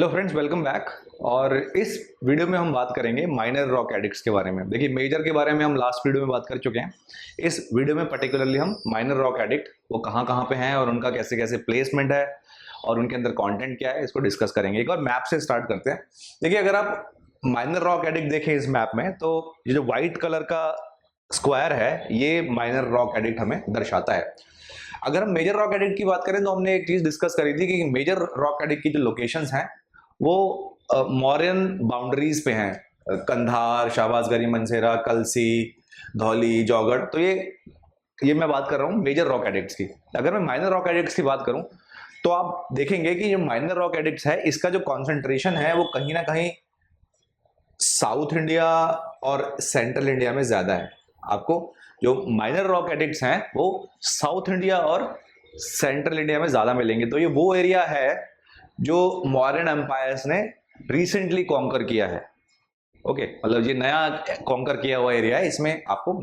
Hello friends, welcome back. और इस video में हम बात करेंगे माइनर रॉक एडिक्ट्स के बारे में। देखिए, मेजर के बारे में हम लास्ट वीडियो में बात कर चुके हैं। इस वीडियो में पर्टिकुलरली हम माइनर रॉक एडिक्ट वो कहाँ पे हैं और उनका कैसे कैसे प्लेसमेंट है और उनके अंदर कंटेंट क्या है, इसको डिस्कस करेंगे। एक बार मैप से स्टार्ट करते हैं। देखिए, अगर आप माइनर रॉक एडिक्ट देखें इस मैप में, तो ये जो व्हाइट कलर का स्क्वायर है ये माइनर रॉक एडिक्ट हमें दर्शाता है। अगर हम मेजर रॉक एडिक्ट की बात करें तो हमने एक चीज डिस्कस करी थी कि मेजर रॉक एडिक्ट की जो लोकेशंस हैं वो मौर्यन बाउंड्रीज पे हैं। कंधार, शाहबाजगरी, मनसेरा, कलसी, धौली, जौगढ़। तो ये मैं बात कर रहा हूँ मेजर रॉक एडिक्ट्स की। अगर मैं माइनर रॉक एडिक्ट्स की बात करूं तो आप देखेंगे कि जो माइनर रॉक एडिक्ट्स है इसका जो कॉन्सेंट्रेशन है वो कहीं ना कहीं साउथ इंडिया और सेंट्रल इंडिया में ज्यादा है। आपको जो माइनर रॉक एडिक्ट्स हैं वो साउथ इंडिया और सेंट्रल इंडिया में ज्यादा मिलेंगे। तो ये वो एरिया है जो मौर्यन एम्पायर्स ने रिसेंटली कॉन्कर किया है। ओके, मतलब ये नया कॉन्कर किया हुआ एरिया है। इसमें आपको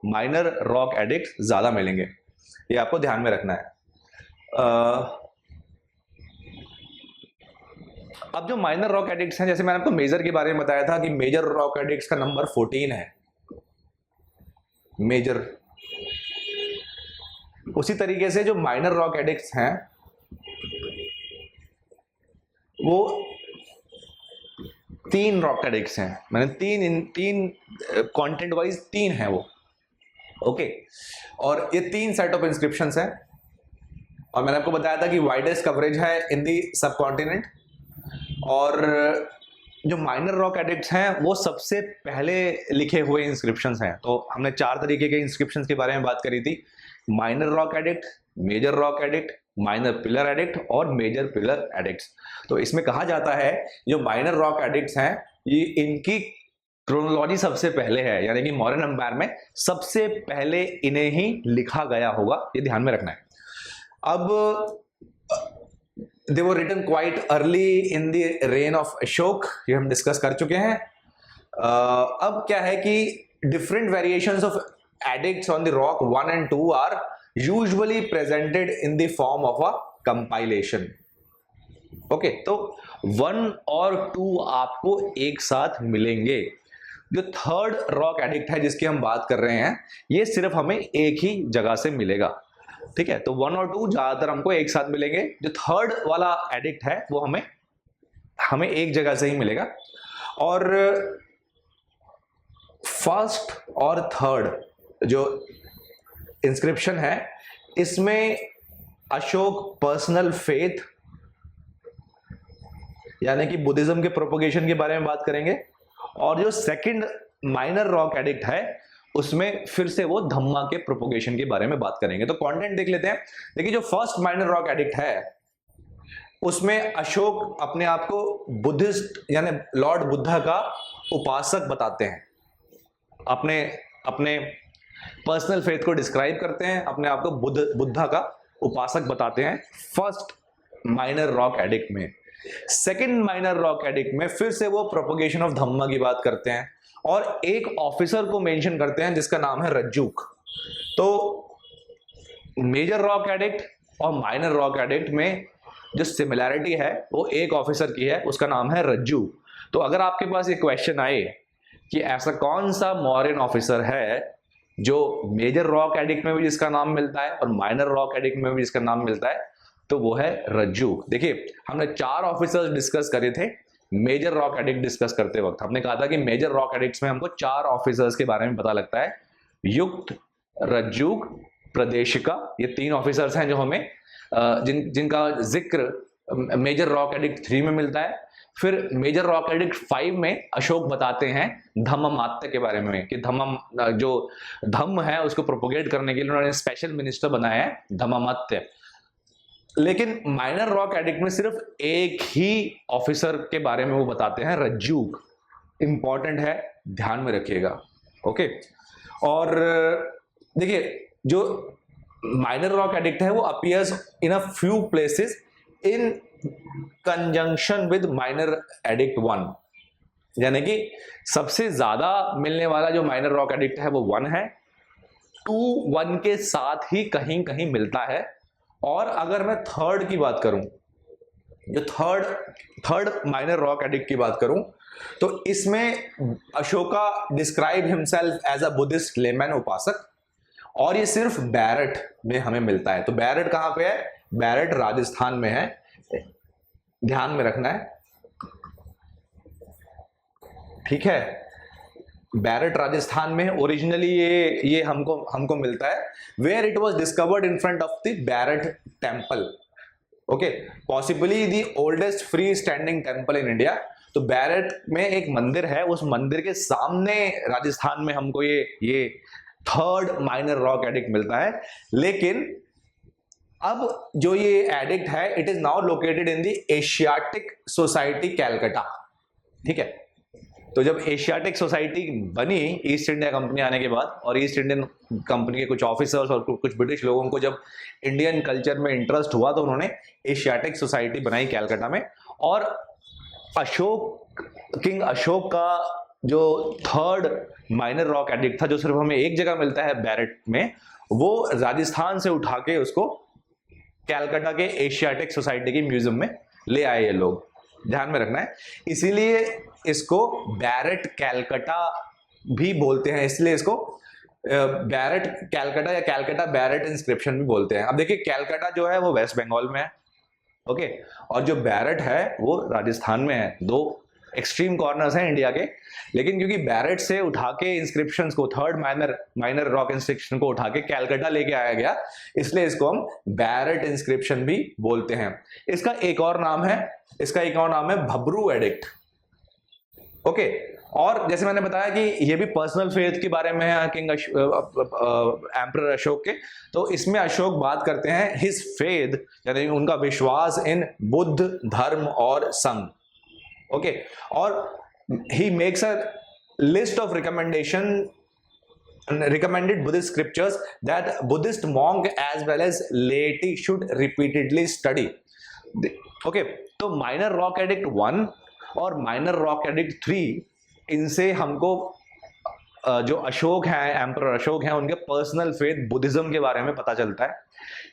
माइनर रॉक एडिक्ट्स ज्यादा मिलेंगे। ये आपको ध्यान में रखना है। अब जो माइनर रॉक एडिक्ट्स हैं, जैसे मैंने आपको मेजर के बारे में बताया था कि मेजर रॉक एडिक्ट्स का नंबर 14 है। मेजर। उसी तरीके से जो माइनर रॉक एडिक्ट्स हैं वो 3 रॉक एडिक्ट्स हैं। मैंने तीन कंटेंट वाइज 3 है वो। ओके, और ये 3 सेट ऑफ इंस्क्रिप्शंस हैं। और मैंने आपको बताया था कि वाइडेस्ट कवरेज है इन दी सब कॉन्टिनेंट। और जो माइनर रॉक एडिक्ट्स हैं वो सबसे पहले लिखे हुए इंस्क्रिप्शंस हैं। तो हमने 4 तरीके के इंस्क्रिप्शंस के बारे में बात करी थी: minor rock edict, major rock edict, minor pillar edict और मेजर पिलर एडिक्ट्स। तो इसमें कहा जाता है जो माइनर रॉक एडिक्ट्स हैं ये इनकी क्रोनोलॉजी सबसे पहले है, यानी कि मॉडर्न एम्पायर में सबसे पहले इन्हें ही लिखा गया होगा। ये ध्यान में रखना है। अब they were written quite early in the reign of Ashok, ये हम डिस्कस कर चुके हैं। अब क्या है कि different variations of edicts on the rock 1 and 2 are usually presented in the form of a compilation. Okay, तो 1 और 2 आपको एक साथ मिलेंगे। जो थर्ड रॉक एडिक्ट है जिसकी हम बात कर रहे हैं ये सिर्फ हमें एक ही जगह से मिलेगा। ठीक है, तो 1 और 2 ज्यादातर हमको एक साथ मिलेंगे। जो थर्ड वाला एडिक्ट है वो हमें एक जगह से ही मिलेगा। और फर्स्ट और थर्ड जो इंस्क्रिप्शन है इसमें अशोक पर्सनल फेथ यानी कि बुद्धिज्म के प्रोपोगेशन के बारे में बात करेंगे। और जो सेकंड माइनर रॉक एडिक्ट है उसमें फिर से वो धम्मा के प्रोपोगेशन के बारे में बात करेंगे। तो कंटेंट देख लेते हैं। देखिए, जो फर्स्ट माइनर रॉक एडिक्ट है उसमें अशोक अपने आप को बुद्धिस्ट यानी लॉर्ड बुद्धा का उपासक बताते हैं। अपने पर्सनल फेथ को डिस्क्राइब करते हैं, अपने आप को बुद्धा का उपासक बताते हैं फर्स्ट माइनर रॉक एडिक्ट में। सेकंड माइनर रॉक एडिक्ट में फिर से वो प्रोपोगेशन ऑफ धम्मा की बात करते हैं और एक ऑफिसर को मेंशन करते हैं जिसका नाम है रज्जूक। तो मेजर रॉक एडिक्ट और माइनर रॉक एडिक्ट में जो सिमिलैरिटी है वो एक ऑफिसर की है, उसका नाम है रज्जू। तो अगर आपके पास ये क्वेश्चन आए कि ऐसा कौन सा मौर्यन ऑफिसर है जो मेजर रॉक एडिक्ट में भी जिसका नाम मिलता है और माइनर रॉक एडिक्ट में भी जिसका नाम मिलता है, तो वो है रज्जू। देखिए, हमने 4 ऑफिसर्स डिस्कस करे थे मेजर रॉक एडिक्ट डिस्कस करते वक्त। हमने कहा था कि मेजर रॉक एडिक्ट्स में हमको 4 ऑफिसर्स के बारे में पता लगता है: युक्त, रज्जूक, प्रदेशिका। ये 3 ऑफिसर्स हैं जो हमें जिनका जिक्र मेजर रॉक एडिक्ट 3 में मिलता है। फिर मेजर रॉक एडिक्ट 5 में अशोक बताते हैं धम्ममात्य के बारे में कि जो धम्म है उसको प्रोपोगेट करने के लिए उन्होंने स्पेशल मिनिस्टर बनाया है, धम्ममात्य। लेकिन माइनर रॉक एडिक्ट में सिर्फ एक ही ऑफिसर के बारे में वो बताते हैं, रज्जूक। इंपॉर्टेंट है, ध्यान में रखिएगा। ओके, और देखिए, जो माइनर रॉक एडिक्ट है वो appears in a few places in conjunction with minor addict 1, यानी कि सबसे ज्यादा मिलने वाला जो माइनर रॉक एडिक्ट है वो 1 है। 2 1 के साथ ही कहीं कहीं मिलता है। और अगर मैं थर्ड की बात करूं जो थर्ड माइनर रॉक एडिक्ट की बात करूं तो इसमें Ashoka describe himself as a Buddhist layman, उपासक, और ये सिर्फ बैरट में हमें मिलता है। तो बैरट कहां पे है? बैरट राजस्थान में है, ध्यान में रखना है, ठीक है। बैरट राजस्थान में ओरिजिनली ये हमको मिलता है, where it was discovered in front of the Bairat temple, okay, possibly the oldest free standing temple in India. तो बैरट में एक मंदिर है, उस मंदिर के सामने राजस्थान में हमको ये थर्ड माइनर रॉक एडिक्ट मिलता है। लेकिन अब जो ये एडिक्ट है, it is now located in the Asiatic society Calcutta, ठीक है। तो जब एशियाटिक सोसाइटी बनी ईस्ट इंडिया कंपनी आने के बाद, और ईस्ट इंडियन कंपनी के कुछ ऑफिसर्स और कुछ ब्रिटिश लोगों को जब इंडियन कल्चर में इंटरेस्ट हुआ तो उन्होंने एशियाटिक सोसाइटी बनाई कैलकाटा में। और किंग अशोक का जो थर्ड माइनर रॉक एडिक्ट था, जो सिर्फ हमें एक जगह मिलता है बैरट में, वो राजस्थान से उठा के उसको कैलकाटा के एशियाटिक सोसाइटी की म्यूजियम में ले आए ये लोग, ध्यान में रखना है। इसीलिए इसको बैरट कैलकाटा भी बोलते हैं, इसलिए इसको बैरट कैलकाटा या कैलकाटा बैरट इंस्क्रिप्शन भी बोलते हैं। अब देखिए कैलकाटा जो है वो वेस्ट बंगाल में है, ओके, और जो बैरट है वो राजस्थान में है। दो एक्सट्रीम कॉर्नर्स हैं इंडिया के, लेकिन क्योंकि बैरट से उठा के इंस्क्रिप्शंस को, थर्ड माइनर रॉक इंस्क्रिप्शन को उठा के कैलकाटा लेके आया गया, इसलिए इसको हम बैरट इंस्क्रिप्शन भी बोलते हैं। इसका एक और नाम है भब्रू एडिक्ट, ओके। और जैसे मैंने बताया कि ये भी पर्सनल फेथ के बारे में है, किंग एम्परर अशोक के। तो इसमें अशोक बात करते हैं हिज फेथ, यानी उनका विश्वास इन बुद्ध धर्म और संघ, ओके। और he makes a list of recommended Buddhist scriptures that Buddhist monk as well as laity should repeatedly study, okay। तो माइनर रॉक एडिक्ट 1 और माइनर रॉक एडिक्ट 3, इनसे हमको जो अशोक हैं, एम्परर अशोक हैं, उनके पर्सनल फेथ बुद्धिज्म के बारे में पता चलता है।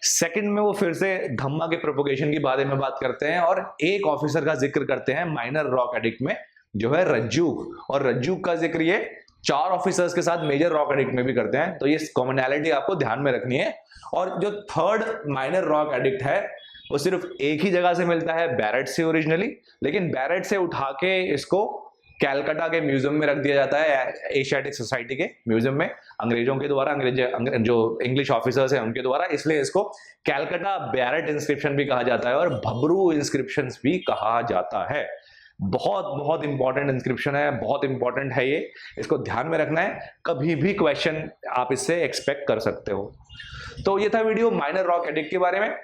सेकंड में वो फिर से धम्मा के प्रोपोगेशन के बारे में बात करते हैं, और एक ऑफिसर का जिक्र करते हैं माइनर रॉक एडिक्ट में, जो है रज्जूक। और रज्जूक का जिक्र ये 4 ऑफिसर्स के साथ मेजर रॉक एडिक्ट में भी करते हैं। तो ये कॉमनैलिटी आपको ध्यान में रखनी है। और जो थर्ड माइनर रॉक एडिक्ट है वो सिर्फ एक ही जगह से मिलता है, बैरट से ओरिजिनली, लेकिन बैरट से उठा के इसको कैलकाटा के म्यूजियम में रख दिया जाता है, एशियाटिक सोसाइटी के म्यूजियम में, अंग्रेजों के द्वारा, जो इंग्लिश ऑफिसर्स हैं उनके द्वारा। इसलिए इसको कैलकाटा बैरट इंस्क्रिप्शन भी कहा जाता है और भब्रू इंस्क्रिप्शन भी कहा जाता है। बहुत इंपॉर्टेंट इंस्क्रिप्शन है, बहुत इंपॉर्टेंट है ये, इसको ध्यान में रखना है, कभी भी क्वेश्चन आप इससे एक्सपेक्ट कर सकते हो। तो ये था वीडियो माइनर रॉक एडिक्ट के बारे में,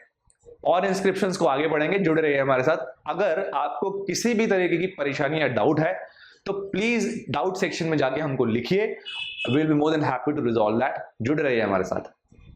और इंस्क्रिप्शंस को आगे बढ़ेंगे, जुड़े रहिए हमारे साथ। अगर आपको किसी भी तरीके की परेशानी या डाउट है तो प्लीज डाउट सेक्शन में जाके हमको लिखिए, we will be more than happy to resolve that. जुड़े रहिए हमारे साथ।